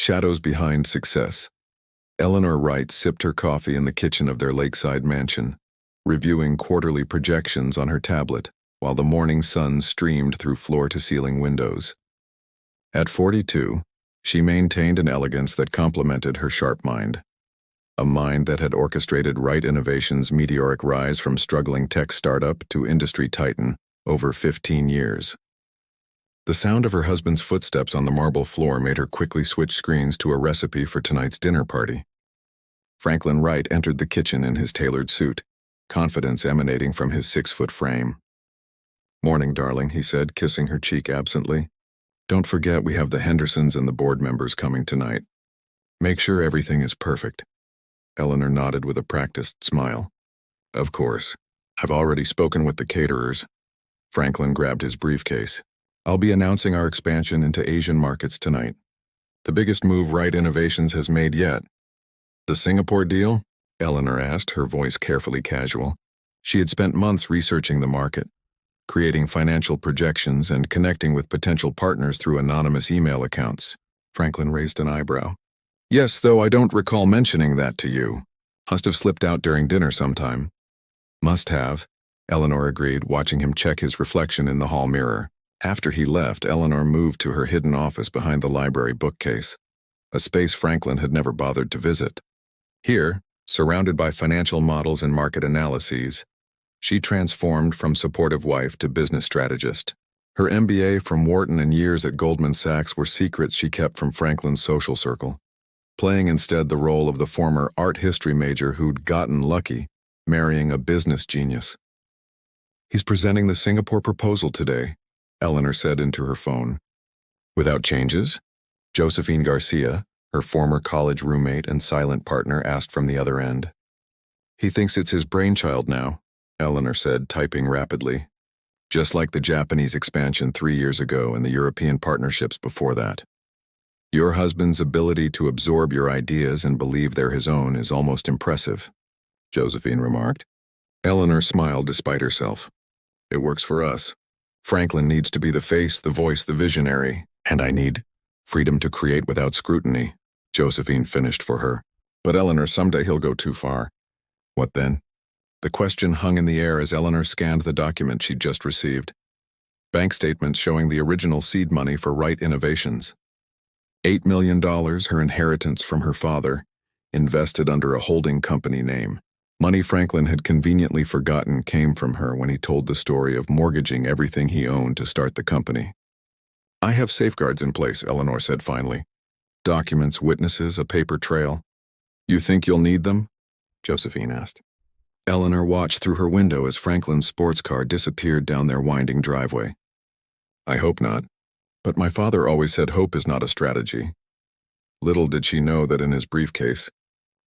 Shadows behind success. Eleanor Wright sipped her coffee in the kitchen of their lakeside mansion, reviewing quarterly projections on her tablet while the morning sun streamed through floor-to-ceiling windows. At 42, she maintained an elegance that complemented her sharp mind. A mind that had orchestrated Wright Innovations' meteoric rise from struggling tech startup to industry titan over 15 years. The sound of her husband's footsteps on the marble floor made her quickly switch screens to a recipe for tonight's dinner party. Franklin Wright entered the kitchen in his tailored suit, confidence emanating from his 6-foot frame. "Morning, darling," he said, kissing her cheek absently. "Don't forget we have the Hendersons and the board members coming tonight. Make sure everything is perfect." Eleanor nodded with a practiced smile. "Of course. I've already spoken with the caterers." Franklin grabbed his briefcase. "I'll be announcing our expansion into Asian markets tonight. The biggest move Wright Innovations has made yet." "The Singapore deal?" Eleanor asked, her voice carefully casual. She had spent months researching the market, creating financial projections and connecting with potential partners through anonymous email accounts. Franklin raised an eyebrow. "Yes, though I don't recall mentioning that to you. Must have slipped out during dinner sometime." "Must have," Eleanor agreed, watching him check his reflection in the hall mirror. After he left, Eleanor moved to her hidden office behind the library bookcase, a space Franklin had never bothered to visit. Here, surrounded by financial models and market analyses, she transformed from supportive wife to business strategist. Her MBA from Wharton and years at Goldman Sachs were secrets she kept from Franklin's social circle, playing instead the role of the former art history major who'd gotten lucky, marrying a business genius. "He's presenting the Singapore proposal today," Eleanor said into her phone. "Without changes?" Josephine Garcia, her former college roommate and silent partner, asked from the other end. "He thinks it's his brainchild now," Eleanor said, typing rapidly. "Just like the Japanese expansion 3 years ago and the European partnerships before that. Your husband's ability to absorb your ideas and believe they're his own is almost impressive," Josephine remarked. Eleanor smiled despite herself. "It works for us. Franklin needs to be the face, the voice, the visionary, and I need freedom to create without scrutiny," Josephine finished for her. "But Eleanor, someday he'll go too far." "What then?" The question hung in the air as Eleanor scanned the document she'd just received. Bank statements showing the original seed money for Wright Innovations. $8 million, her inheritance from her father, invested under a holding company name. Money Franklin had conveniently forgotten came from her when he told the story of mortgaging everything he owned to start the company. "I have safeguards in place," Eleanor said finally. "Documents, witnesses, a paper trail." "You think you'll need them?" Josephine asked. Eleanor watched through her window as Franklin's sports car disappeared down their winding driveway. "I hope not. But my father always said hope is not a strategy." Little did she know that in his briefcase,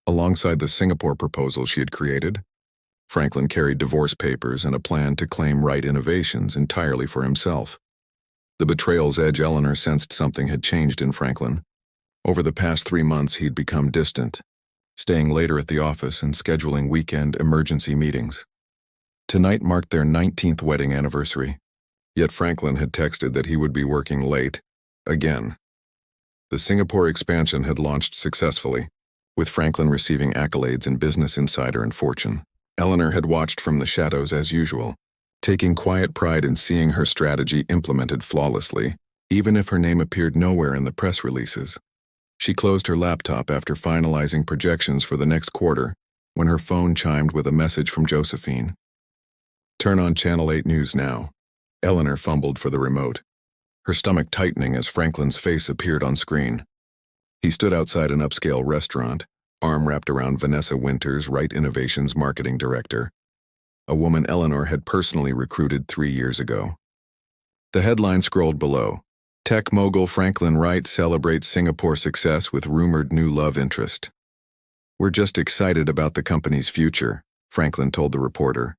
alongside the Singapore proposal she had created, Franklin carried divorce papers and a plan to claim Wright Innovations entirely for himself. The betrayal's edge Eleanor sensed something had changed in Franklin. Over the past 3 months he'd become distant, staying later at the office and scheduling weekend emergency meetings. Tonight marked their 19th wedding anniversary, yet Franklin had texted that he would be working late, again. The Singapore expansion had launched successfully, with Franklin receiving accolades in Business Insider and Fortune. Eleanor had watched from the shadows as usual, taking quiet pride in seeing her strategy implemented flawlessly, even if her name appeared nowhere in the press releases. She closed her laptop after finalizing projections for the next quarter when her phone chimed with a message from Josephine. "Turn on Channel 8 News now." Eleanor fumbled for the remote, her stomach tightening as Franklin's face appeared on screen. He stood outside an upscale restaurant, arm wrapped around Vanessa Winters, Wright Innovations marketing director, a woman Eleanor had personally recruited 3 years ago. The headline scrolled below. "Tech mogul Franklin Wright celebrates Singapore success with rumored new love interest." "We're just excited about the company's future," Franklin told the reporter.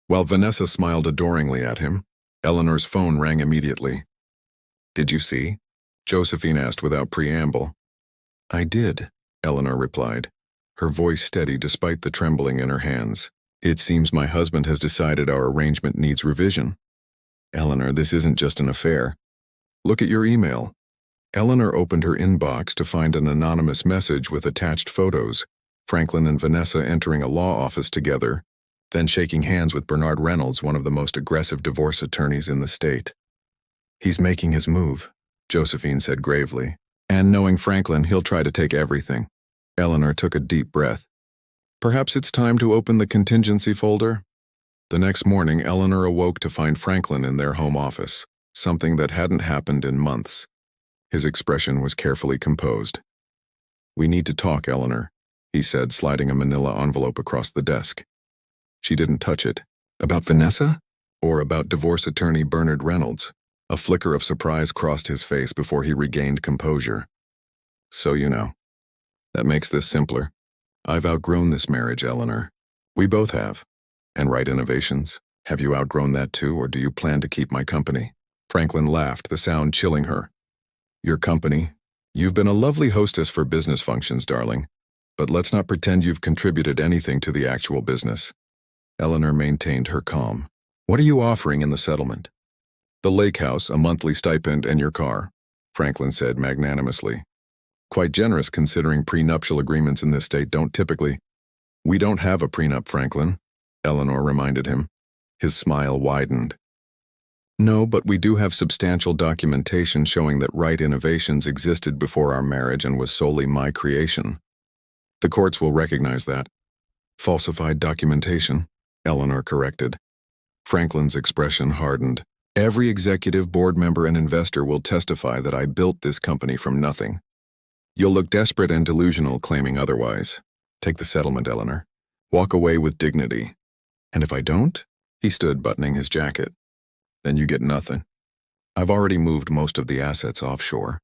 While Vanessa smiled adoringly at him, Eleanor's phone rang immediately. "Did you see?" Josephine asked without preamble. "I did," Eleanor replied, her voice steady despite the trembling in her hands. "It seems my husband has decided our arrangement needs revision." "Eleanor, this isn't just an affair. Look at your email." Eleanor opened her inbox to find an anonymous message with attached photos, Franklin and Vanessa entering a law office together, then shaking hands with Bernard Reynolds, one of the most aggressive divorce attorneys in the state. "He's making his move," Josephine said gravely. "And knowing Franklin, he'll try to take everything." Eleanor took a deep breath. Perhaps it's time to open the contingency folder? The next morning, Eleanor awoke to find Franklin in their home office, something that hadn't happened in months. His expression was carefully composed. "We need to talk, Eleanor," he said, sliding a manila envelope across the desk. She didn't touch it. "About Vanessa? Or about divorce attorney Bernard Reynolds?" A flicker of surprise crossed his face before he regained composure. "So you know. That makes this simpler. I've outgrown this marriage, Eleanor. We both have. And Right Innovations? Have you outgrown that too, or do you plan to keep my company?" Franklin laughed, the sound chilling her. "Your company? You've been a lovely hostess for business functions, darling. But let's not pretend you've contributed anything to the actual business." Eleanor maintained her calm. "What are you offering in the settlement?" "The lake house, a monthly stipend, and your car," Franklin said magnanimously. "Quite generous considering prenuptial agreements in this state don't typically—" "We don't have a prenup, Franklin," Eleanor reminded him. His smile widened. "No, but we do have substantial documentation showing that Right Innovations existed before our marriage and was solely my creation. The courts will recognize that." "Falsified documentation," Eleanor corrected. Franklin's expression hardened. "Every executive, board member, and investor will testify that I built this company from nothing. You'll look desperate and delusional claiming otherwise. Take the settlement, Eleanor. Walk away with dignity. And if I don't?" He stood buttoning his jacket. "Then you get nothing. I've already moved most of the assets offshore.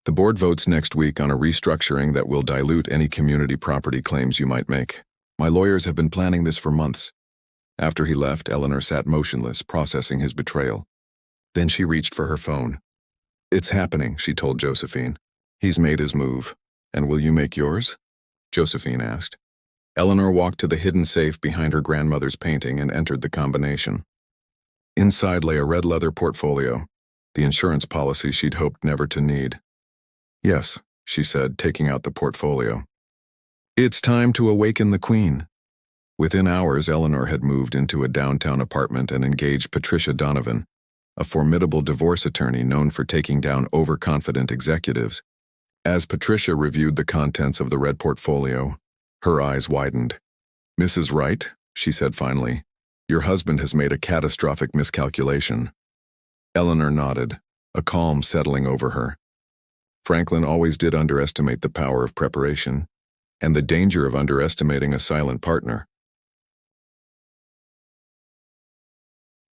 The board votes next week on a restructuring that will dilute any community property claims you might make. My lawyers have been planning this for months." After he left, Eleanor sat motionless, processing his betrayal. Then she reached for her phone. "It's happening," she told Josephine. "He's made his move. And will you make yours?" Josephine asked. Eleanor walked to the hidden safe behind her grandmother's painting and entered the combination. Inside lay a red leather portfolio, the insurance policy she'd hoped never to need. "Yes," she said, taking out the portfolio. "It's time to awaken the queen." Within hours, Eleanor had moved into a downtown apartment and engaged Patricia Donovan, a formidable divorce attorney known for taking down overconfident executives. As Patricia reviewed the contents of the red portfolio, her eyes widened. "Mrs. Wright," she said finally, "your husband has made a catastrophic miscalculation." Eleanor nodded, a calm settling over her. Franklin always did underestimate the power of preparation, and the danger of underestimating a silent partner.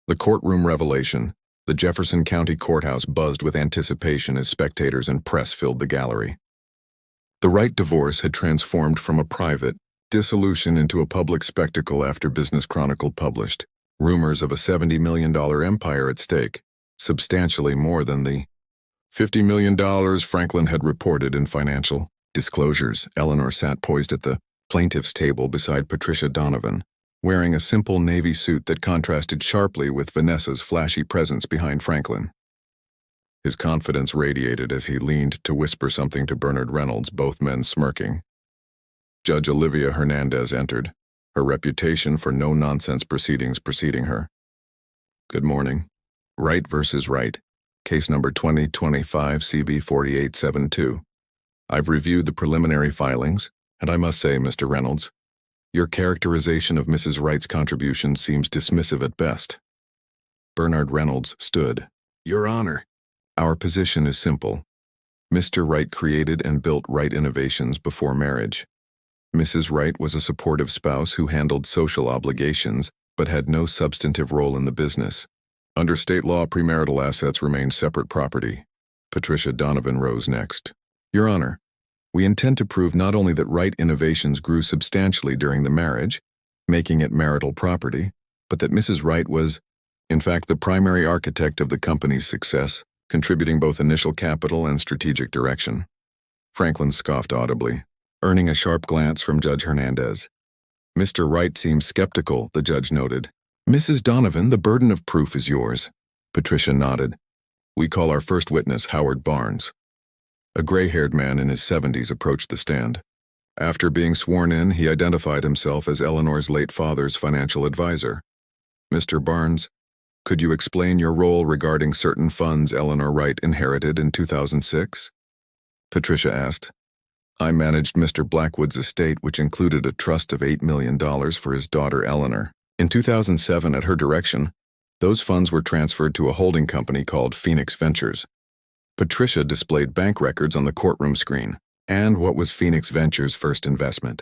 The courtroom revelation. The Jefferson County Courthouse buzzed with anticipation as spectators and press filled the gallery. The Wright divorce had transformed from a private dissolution into a public spectacle after Business Chronicle published rumors of a $70 million empire at stake, substantially more than the $50 million Franklin had reported in financial disclosures. Eleanor sat poised at the plaintiff's table beside Patricia Donovan, wearing a simple navy suit that contrasted sharply with Vanessa's flashy presence behind Franklin. His confidence radiated as he leaned to whisper something to Bernard Reynolds, both men smirking. Judge Olivia Hernandez entered, her reputation for no-nonsense proceedings preceding her. "Good morning. Wright versus Wright. Case number 2025 CB 4872. I've reviewed the preliminary filings, and I must say, Mr. Reynolds, your characterization of Mrs. Wright's contribution seems dismissive at best." Bernard Reynolds stood. "Your Honor, our position is simple. Mr. Wright created and built Wright Innovations before marriage. Mrs. Wright was a supportive spouse who handled social obligations but had no substantive role in the business. Under state law, premarital assets remain separate property." Patricia Donovan rose next. "Your Honor, we intend to prove not only that Wright Innovations grew substantially during the marriage, making it marital property, but that Mrs. Wright was, in fact, the primary architect of the company's success, contributing both initial capital and strategic direction." Franklin scoffed audibly, earning a sharp glance from Judge Hernandez. "Mr. Wright seems skeptical," the judge noted. "Mrs. Donovan, the burden of proof is yours." Patricia nodded. "We call our first witness Howard Barnes." A gray-haired man in his 70s approached the stand. After being sworn in, he identified himself as Eleanor's late father's financial advisor. Mr. Barnes, could you explain your role regarding certain funds Eleanor Wright inherited in 2006? Patricia asked. I managed Mr. Blackwood's estate, which included a trust of $8 million for his daughter Eleanor. In 2007, at her direction, those funds were transferred to a holding company called Phoenix Ventures. Patricia displayed bank records on the courtroom screen. And what was Phoenix Ventures' first investment?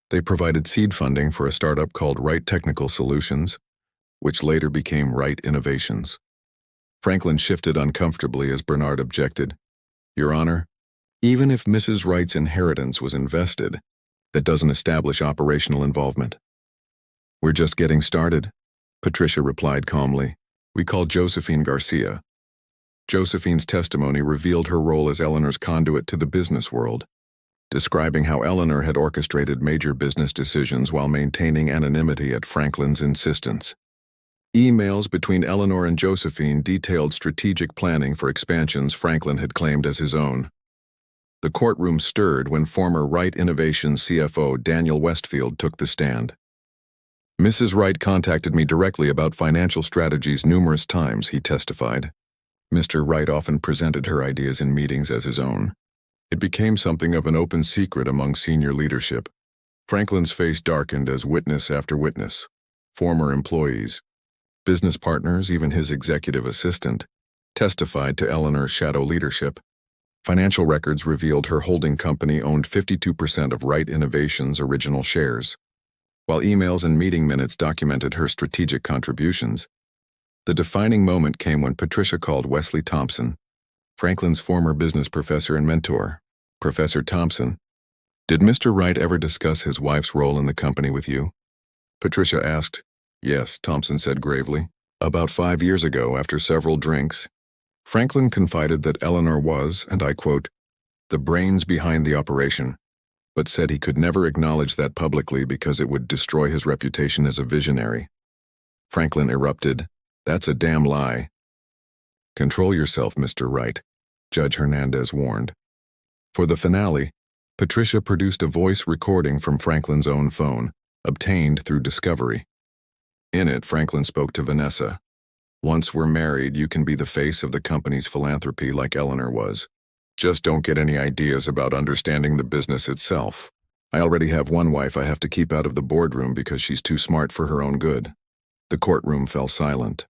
They provided seed funding for a startup called Wright Technical Solutions, which later became Wright Innovations. Franklin shifted uncomfortably as Bernard objected. Your Honor, even if Mrs. Wright's inheritance was invested, that doesn't establish operational involvement. We're just getting started, Patricia replied calmly. We called Josephine Garcia. Josephine's testimony revealed her role as Eleanor's conduit to the business world, describing how Eleanor had orchestrated major business decisions while maintaining anonymity at Franklin's insistence. Emails between Eleanor and Josephine detailed strategic planning for expansions Franklin had claimed as his own. The courtroom stirred when former Wright Innovations CFO Daniel Westfield took the stand. Mrs. Wright contacted me directly about financial strategies numerous times, he testified. Mr. Wright often presented her ideas in meetings as his own. It became something of an open secret among senior leadership. Franklin's face darkened as witness after witness, former employees, business partners, even his executive assistant, testified to Eleanor's shadow leadership. Financial records revealed her holding company owned 52% of Wright Innovations' original shares, while emails and meeting minutes documented her strategic contributions. The defining moment came when Patricia called Wesley Thompson, Franklin's former business professor and mentor. Professor Thompson, did Mr. Wright ever discuss his wife's role in the company with you? Patricia asked. Yes, Thompson said gravely. About 5 years ago, after several drinks, Franklin confided that Eleanor was, and I quote, the brains behind the operation, but said he could never acknowledge that publicly because it would destroy his reputation as a visionary. Franklin erupted. That's a damn lie. Control yourself, Mr. Wright, Judge Hernandez warned. For the finale, Patricia produced a voice recording from Franklin's own phone, obtained through Discovery. In it, Franklin spoke to Vanessa. Once we're married, you can be the face of the company's philanthropy like Eleanor was. Just don't get any ideas about understanding the business itself. I already have one wife I have to keep out of the boardroom because she's too smart for her own good. The courtroom fell silent.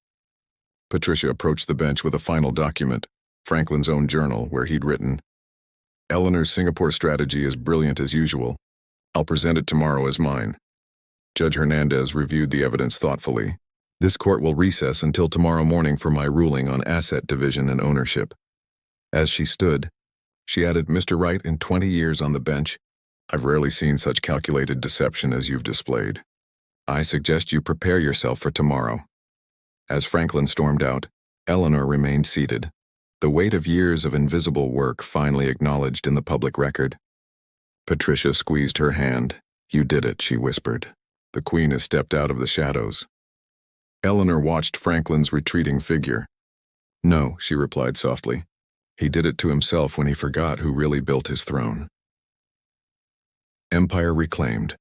Patricia approached the bench with a final document, Franklin's own journal, where he'd written, Eleanor's Singapore strategy is brilliant as usual. I'll present it tomorrow as mine. Judge Hernandez reviewed the evidence thoughtfully. This court will recess until tomorrow morning for my ruling on asset division and ownership. As she stood, she added, Mr. Wright, in 20 years on the bench, I've rarely seen such calculated deception as you've displayed. I suggest you prepare yourself for tomorrow. As Franklin stormed out, Eleanor remained seated, the weight of years of invisible work finally acknowledged in the public record. Patricia squeezed her hand. You did it, she whispered. The Queen has stepped out of the shadows. Eleanor watched Franklin's retreating figure. No, she replied softly. He did it to himself when he forgot who really built his throne. Empire reclaimed.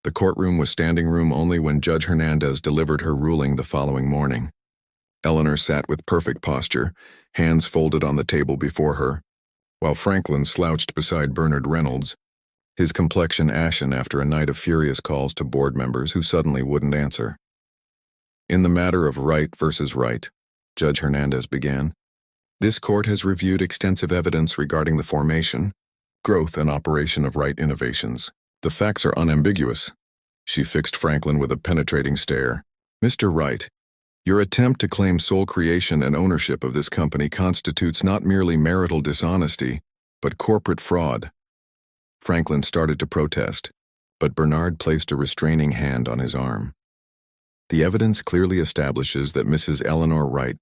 The courtroom was standing room only when Judge Hernandez delivered her ruling the following morning. Eleanor sat with perfect posture, hands folded on the table before her, while Franklin slouched beside Bernard Reynolds, his complexion ashen after a night of furious calls to board members who suddenly wouldn't answer. In the matter of Wright versus Wright, Judge Hernandez began, this court has reviewed extensive evidence regarding the formation, growth, and operation of Wright Innovations. The facts are unambiguous. She fixed Franklin with a penetrating stare. Mr. Wright, your attempt to claim sole creation and ownership of this company constitutes not merely marital dishonesty, but corporate fraud. Franklin started to protest, but Bernard placed a restraining hand on his arm. The evidence clearly establishes that Mrs. Eleanor Wright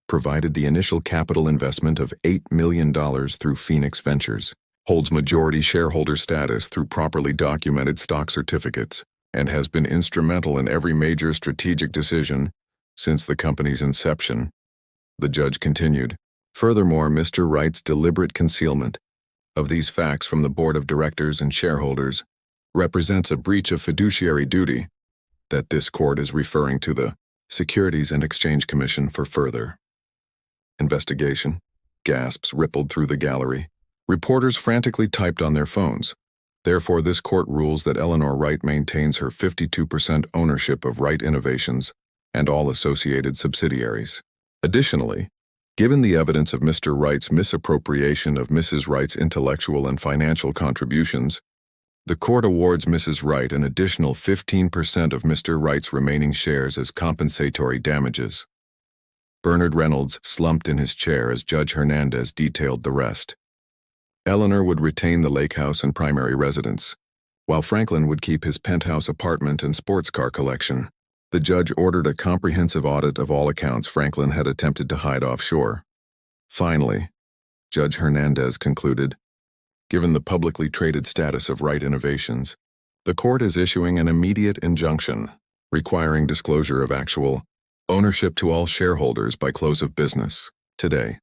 provided the initial capital investment of $8 million through Phoenix Ventures, holds majority shareholder status through properly documented stock certificates, and has been instrumental in every major strategic decision since the company's inception. The judge continued, furthermore, Mr. Wright's deliberate concealment of these facts from the board of directors and shareholders represents a breach of fiduciary duty that this court is referring to the Securities and Exchange Commission for further investigation. Gasps rippled through the gallery. Reporters frantically typed on their phones. Therefore, this court rules that Eleanor Wright maintains her 52% ownership of Wright Innovations and all associated subsidiaries. Additionally, given the evidence of Mr. Wright's misappropriation of Mrs. Wright's intellectual and financial contributions, the court awards Mrs. Wright an additional 15% of Mr. Wright's remaining shares as compensatory damages. Bernard Reynolds slumped in his chair as Judge Hernandez detailed the rest. Eleanor would retain the lake house and primary residence, while Franklin would keep his penthouse apartment and sports car collection. The judge ordered a comprehensive audit of all accounts Franklin had attempted to hide offshore. Finally, Judge Hernandez concluded, given the publicly traded status of Wright Innovations, the court is issuing an immediate injunction requiring disclosure of actual ownership to all shareholders by close of business today.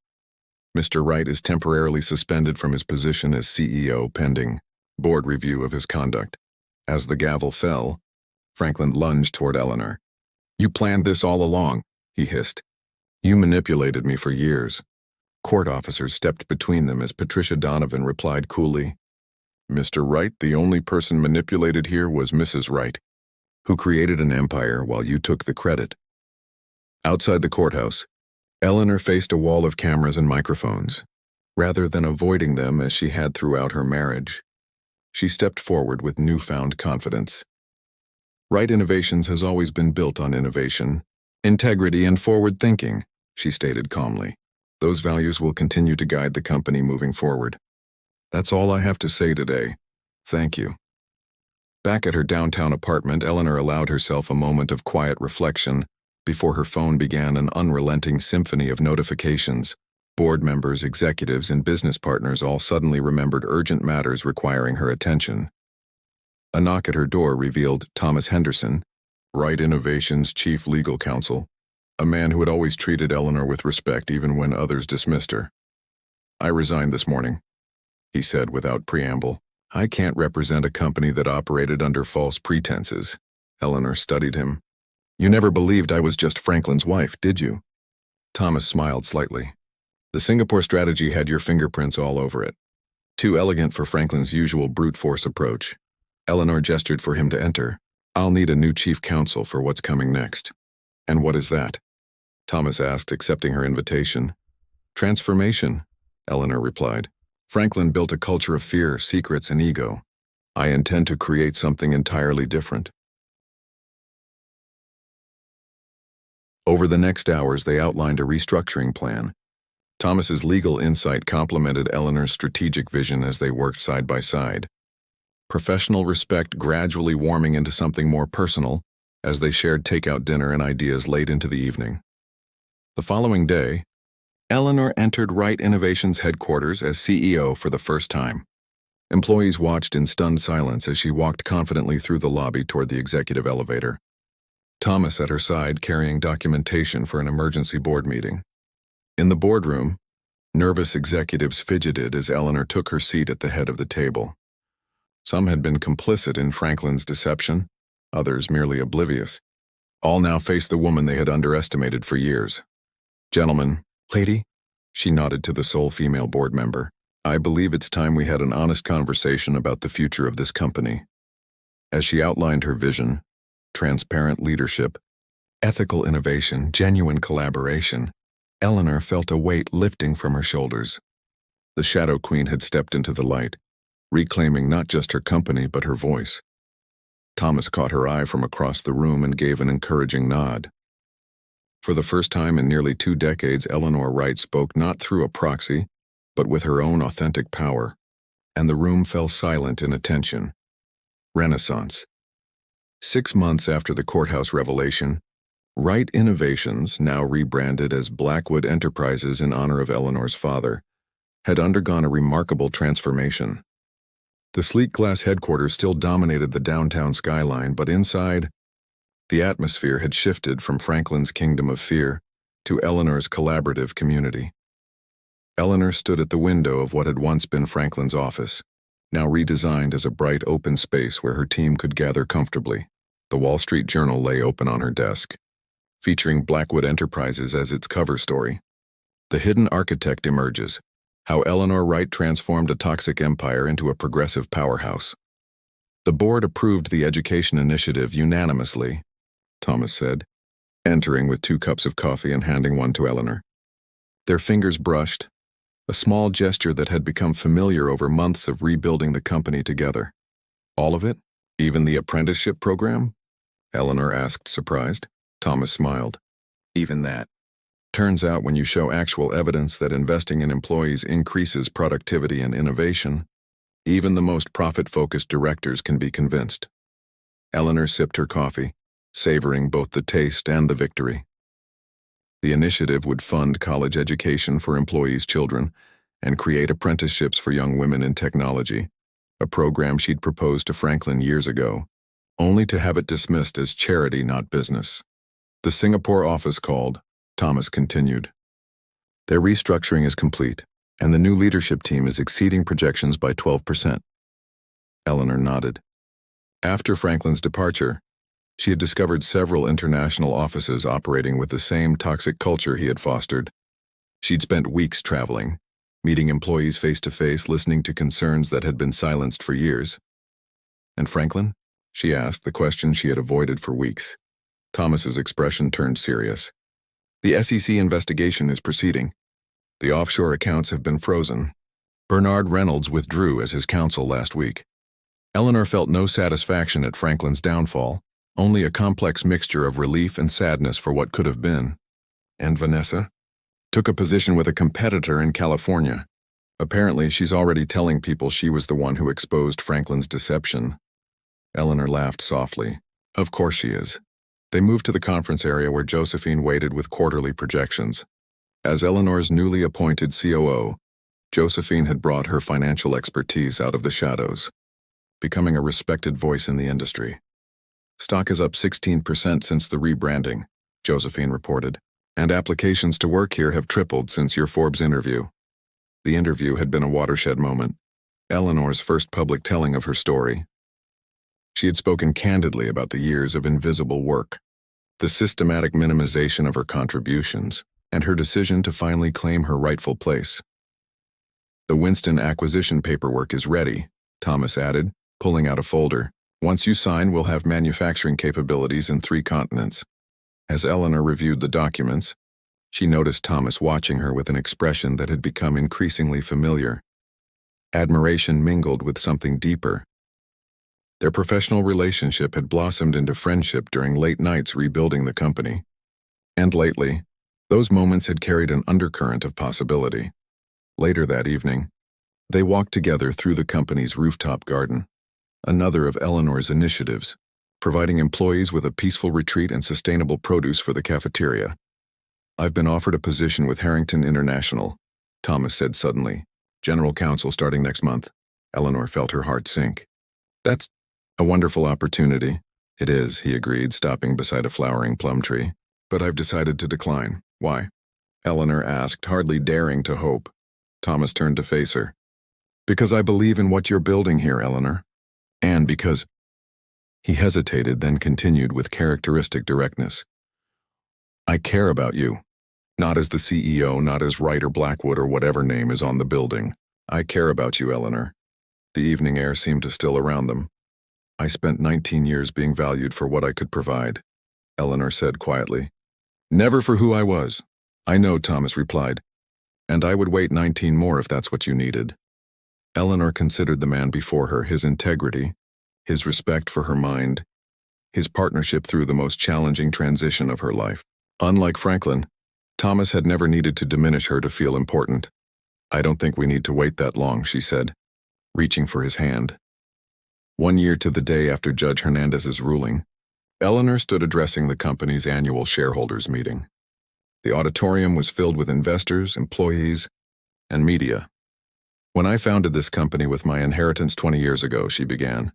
Mr. Wright is temporarily suspended from his position as CEO pending board review of his conduct. As the gavel fell, Franklin lunged toward Eleanor. "You planned this all along," he hissed. "You manipulated me for years." Court officers stepped between them as Patricia Donovan replied coolly, "Mr. Wright, the only person manipulated here was Mrs. Wright, who created an empire while you took the credit." Outside the courthouse, Eleanor faced a wall of cameras and microphones. Rather than avoiding them as she had throughout her marriage, she stepped forward with newfound confidence. Wright Innovations has always been built on innovation, integrity, and forward thinking, she stated calmly. Those values will continue to guide the company moving forward. That's all I have to say today. Thank you. Back at her downtown apartment, Eleanor allowed herself a moment of quiet reflection before her phone began an unrelenting symphony of notifications. Board members, executives, and business partners all suddenly remembered urgent matters requiring her attention. A knock at her door revealed Thomas Henderson, Wright Innovations' chief legal counsel, a man who had always treated Eleanor with respect even when others dismissed her. "I resigned this morning," he said without preamble. "I can't represent a company that operated under false pretenses." Eleanor studied him. "You never believed I was just Franklin's wife, did you?" Thomas smiled slightly. "The Singapore strategy had your fingerprints all over it. Too elegant for Franklin's usual brute force approach." Eleanor gestured for him to enter. "I'll need a new chief counsel for what's coming next." "And what is that?" Thomas asked, accepting her invitation. "Transformation," Eleanor replied. "Franklin built a culture of fear, secrets, and ego. I intend to create something entirely different." Over the next hours, they outlined a restructuring plan. Thomas's legal insight complemented Eleanor's strategic vision as they worked side by side. Professional respect gradually warming into something more personal as they shared takeout dinner and ideas late into the evening. The following day, Eleanor entered Wright Innovations headquarters as CEO for the first time. Employees watched in stunned silence as she walked confidently through the lobby toward the executive elevator. Thomas at her side carrying documentation for an emergency board meeting. In the boardroom, nervous executives fidgeted as Eleanor took her seat at the head of the table. Some had been complicit in Franklin's deception, others merely oblivious. All now faced the woman they had underestimated for years. "Gentlemen, lady," she nodded to the sole female board member, "I believe it's time we had an honest conversation about the future of this company." As she outlined her vision, transparent leadership, ethical innovation, genuine collaboration, Eleanor felt a weight lifting from her shoulders. The Shadow Queen had stepped into the light, reclaiming not just her company but her voice. Thomas caught her eye from across the room and gave an encouraging nod. For the first time in nearly 2 decades, Eleanor Wright spoke not through a proxy, but with her own authentic power, and the room fell silent in attention. Renaissance. 6 months after the courthouse revelation, Wright Innovations, now rebranded as Blackwood Enterprises in honor of Eleanor's father, had undergone a remarkable transformation. The sleek glass headquarters still dominated the downtown skyline, but inside, the atmosphere had shifted from Franklin's kingdom of fear to Eleanor's collaborative community. Eleanor stood at the window of what had once been Franklin's office, now redesigned as a bright open space where her team could gather comfortably. The Wall Street Journal lay open on her desk, featuring Blackwood Enterprises as its cover story. The hidden architect emerges, how Eleanor Wright transformed a toxic empire into a progressive powerhouse. The board approved the education initiative unanimously, Thomas said, entering with 2 cups of coffee and handing one to Eleanor. Their fingers brushed, a small gesture that had become familiar over months of rebuilding the company together. All of it? Even the apprenticeship program? Eleanor asked, surprised. Thomas smiled. Even that. Turns out when you show actual evidence that investing in employees increases productivity and innovation, even the most profit-focused directors can be convinced. Eleanor sipped her coffee, savoring both the taste and the victory. The initiative would fund college education for employees' children and create apprenticeships for young women in technology, a program she'd proposed to Franklin years ago, only to have it dismissed as charity, not business. The Singapore office called, Thomas continued. Their restructuring is complete, and the new leadership team is exceeding projections by 12%. Eleanor nodded. After Franklin's departure, she had discovered several international offices operating with the same toxic culture he had fostered. She'd spent weeks traveling, meeting employees face-to-face, listening to concerns that had been silenced for years. And Franklin? She asked, the question she had avoided for weeks. Thomas's expression turned serious. The SEC investigation is proceeding. The offshore accounts have been frozen. Bernard Reynolds withdrew as his counsel last week. Eleanor felt no satisfaction at Franklin's downfall, only a complex mixture of relief and sadness for what could have been. And Vanessa? Took a position with a competitor in California. Apparently, she's already telling people she was the one who exposed Franklin's deception. Eleanor laughed softly. Of course she is. They moved to the conference area where Josephine waited with quarterly projections. As Eleanor's newly appointed COO, Josephine had brought her financial expertise out of the shadows, becoming a respected voice in the industry. Stock is up 16% since the rebranding, Josephine reported, and applications to work here have tripled since your Forbes interview. The interview had been a watershed moment, Eleanor's first public telling of her story. She had spoken candidly about the years of invisible work, the systematic minimization of her contributions, and her decision to finally claim her rightful place. The Winston acquisition paperwork is ready, Thomas added, pulling out a folder. Once you sign, we'll have manufacturing capabilities in 3 continents. As Eleanor reviewed the documents, she noticed Thomas watching her with an expression that had become increasingly familiar. Admiration mingled with something deeper. Their professional relationship had blossomed into friendship during late nights rebuilding the company. And lately, those moments had carried an undercurrent of possibility. Later that evening, they walked together through the company's rooftop garden, another of Eleanor's initiatives, providing employees with a peaceful retreat and sustainable produce for the cafeteria. I've been offered a position with Harrington International, Thomas said suddenly. General counsel starting next month. Eleanor felt her heart sink. That's a wonderful opportunity. It is, he agreed, stopping beside a flowering plum tree. But I've decided to decline. Why? Eleanor asked, hardly daring to hope. Thomas turned to face her. Because I believe in what you're building here, Eleanor. And because... He hesitated, then continued with characteristic directness. I care about you. Not as the CEO, not as Wright or Blackwood or whatever name is on the building. I care about you, Eleanor. The evening air seemed to still around them. I spent 19 years being valued for what I could provide, Eleanor said quietly. Never for who I was. I know, Thomas replied. And I would wait 19 more if that's what you needed. Eleanor considered the man before her, his integrity, his respect for her mind, his partnership through the most challenging transition of her life. Unlike Franklin, Thomas had never needed to diminish her to feel important. I don't think we need to wait that long, she said, reaching for his hand. 1 year to the day after Judge Hernandez's ruling, Eleanor stood addressing the company's annual shareholders meeting. The auditorium was filled with investors, employees, and media. When I founded this company with my inheritance 20 years ago, she began,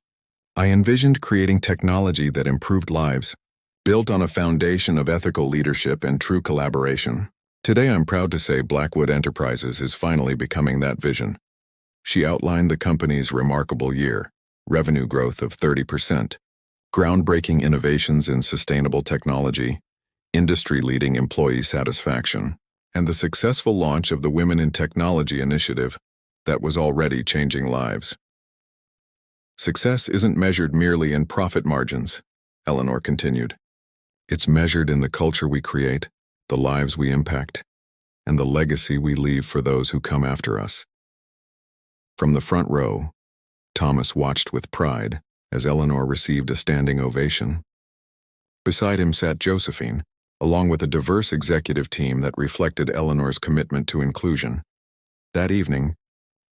I envisioned creating technology that improved lives, built on a foundation of ethical leadership and true collaboration. Today I'm proud to say Blackwood Enterprises is finally becoming that vision. She outlined the company's remarkable year, revenue growth of 30%, groundbreaking innovations in sustainable technology, industry-leading employee satisfaction, and the successful launch of the Women in Technology initiative that was already changing lives. Success isn't measured merely in profit margins, Eleanor continued. It's measured in the culture we create, the lives we impact, and the legacy we leave for those who come after us. From the front row, Thomas watched with pride as Eleanor received a standing ovation. Beside him sat Josephine, along with a diverse executive team that reflected Eleanor's commitment to inclusion. That evening,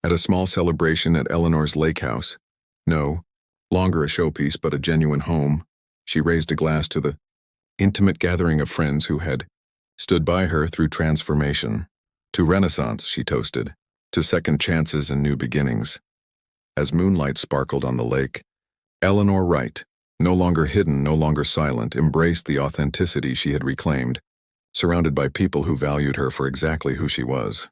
at a small celebration at Eleanor's lake house, no longer a showpiece but a genuine home, she raised a glass to the intimate gathering of friends who had stood by her through transformation. To Renaissance, she toasted, to second chances and new beginnings. As moonlight sparkled on the lake, Eleanor Wright, no longer hidden, no longer silent, embraced the authenticity she had reclaimed, surrounded by people who valued her for exactly who she was.